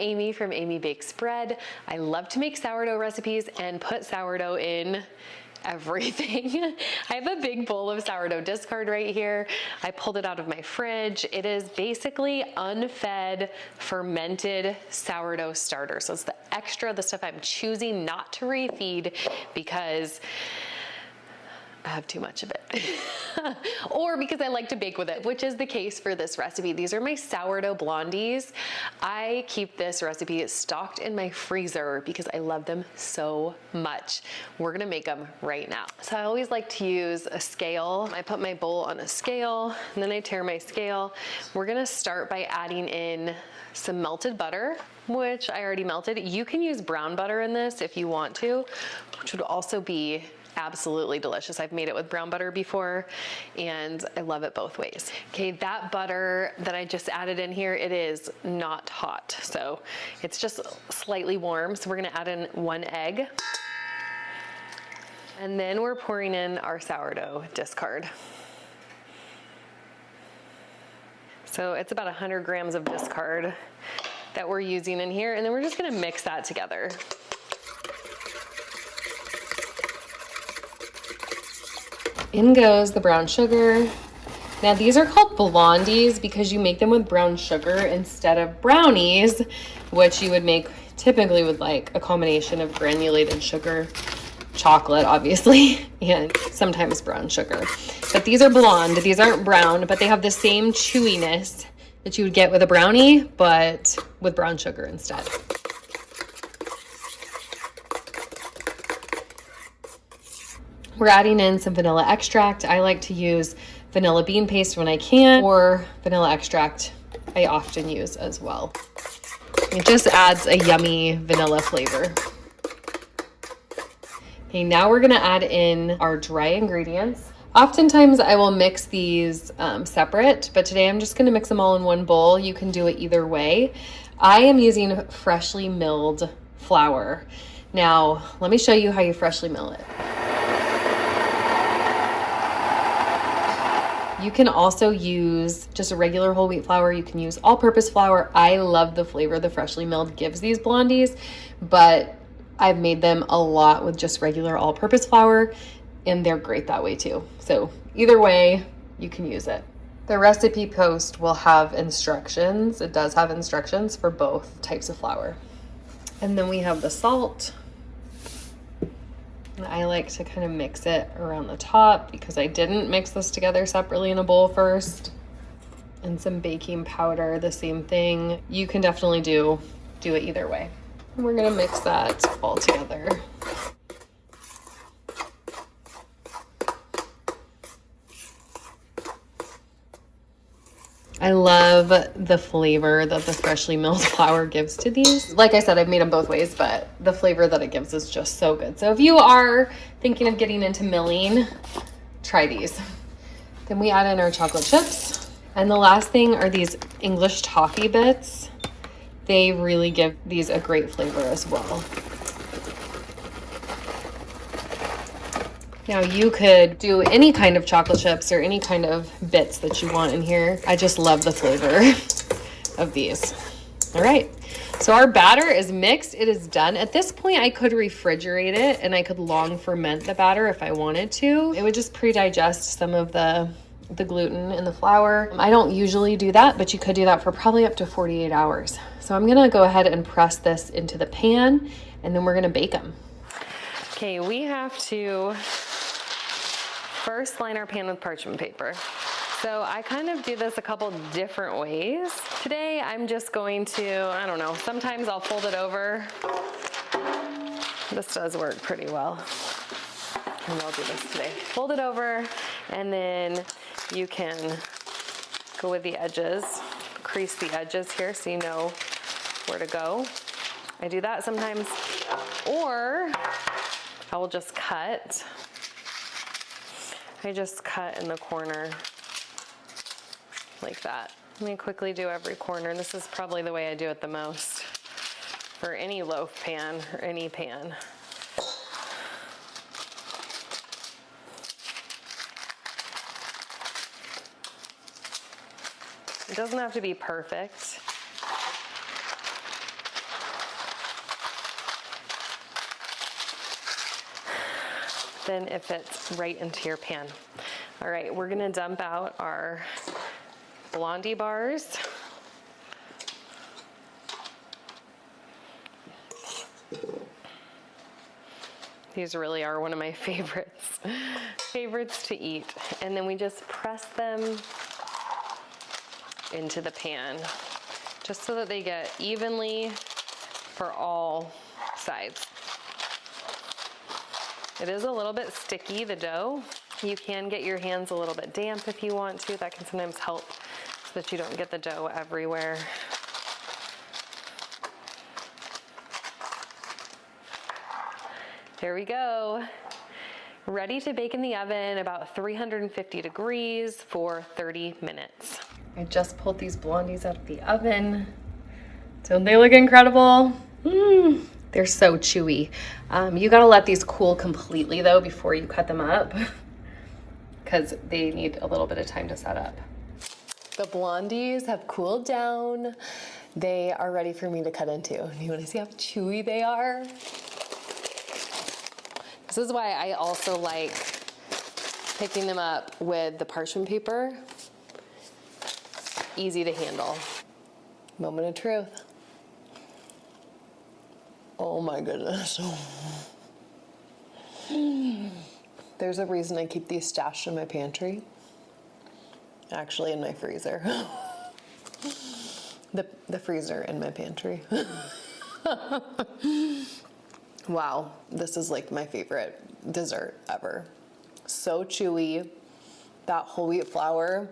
Amy from Amy Bakes Bread. I love to make sourdough recipes and put sourdough in everything. I have a big bowl of sourdough discard right here. I pulled it out of my fridge. It is basically unfed, fermented sourdough starter. So it's the stuff I'm choosing not to refeed because I have too much of it. Or because I like to bake with it, which is the case for this recipe. These are my Sourdough Blondies. I keep this recipe stocked in my freezer because I love them so much. We're gonna make them right now. So I always like to use a scale. I put my bowl on a scale, and then I tear my scale. We're gonna start by adding in some melted butter, which I already melted. You can use brown butter in this if you want to, which would also be absolutely delicious. I've made it with brown butter before and I love it both ways. Okay, that butter that I just added in here, it is not hot. So it's just slightly warm. So we're gonna add in 1 egg. And then we're pouring in our sourdough discard. So it's about 100 grams of discard that we're using in here. And then we're just gonna mix that together. In goes the brown sugar. Now these are called blondies because you make them with brown sugar instead of brownies, which you would make typically with like a combination of granulated sugar, chocolate obviously, and sometimes brown sugar. But these are blonde, these aren't brown, but they have the same chewiness that you would get with a brownie, but with brown sugar instead. We're adding in some vanilla extract. I like to use vanilla bean paste when I can, or vanilla extract I often use as well. It just adds a yummy vanilla flavor. Okay, now we're gonna add in our dry ingredients. Oftentimes I will mix these separate, but today I'm just gonna mix them all in one bowl. You can do it either way. I am using freshly milled flour. Now, let me show you how you freshly mill it. You can also use just a regular whole wheat flour. You can use all-purpose flour. I love the flavor the freshly milled gives these blondies, but I've made them a lot with just regular all-purpose flour, and they're great that way too. So either way, you can use it. The recipe post will have instructions. It does have instructions for both types of flour. And then we have the salt. I like to kind of mix it around the top because I didn't mix this together separately in a bowl first. And some baking powder, the same thing. You can definitely do it either way. And we're gonna mix that all together. I love the flavor that the freshly milled flour gives to these. Like I said, I've made them both ways, but the flavor that it gives is just so good. So if you are thinking of getting into milling, try these. Then we add in our chocolate chips. And the last thing are these English toffee bits. They really give these a great flavor as well. Now you could do any kind of chocolate chips or any kind of bits that you want in here. I just love the flavor of these. All right, so our batter is mixed, it is done. At this point, I could refrigerate it and I could long ferment the batter if I wanted to. It would just pre-digest some of the gluten in the flour. I don't usually do that, but you could do that for probably up to 48 hours. So I'm gonna go ahead and press this into the pan and then we're gonna bake them. Okay, we have to first line our pan with parchment paper. So I kind of do this a couple different ways. Today I'm just going to, I don't know, sometimes I'll fold it over. This does work pretty well. And I'll do this today. Fold it over and then you can go with the edges, crease the edges here so you know where to go. I do that sometimes, or I will just cut. I just cut in the corner like that. Let me quickly do every corner. This is probably the way I do it the most for any loaf pan or any pan. It doesn't have to be perfect. then it fits right into your pan. All right, we're gonna dump out our Blondie bars. These really are one of my favorites to eat. And then we just press them into the pan, just so that they get evenly for all sides. It is a little bit sticky, the dough. You can get your hands a little bit damp if you want to. That can sometimes help so that you don't get the dough everywhere. There we go. Ready to bake in the oven, about 350 degrees for 30 minutes. I just pulled these Blondies out of the oven. Don't they look incredible? They're so chewy. You gotta let these cool completely though before you cut them up, because they need a little bit of time to set up. The Blondies have cooled down. They are ready for me to cut into. You wanna see how chewy they are? This is why I also like picking them up with the parchment paper. Easy to handle. Moment of truth. Oh my goodness. There's a reason I keep these stashed in my pantry. Actually, in my freezer. The freezer in my pantry. Wow, this is like my favorite dessert ever. So chewy, that whole wheat flour.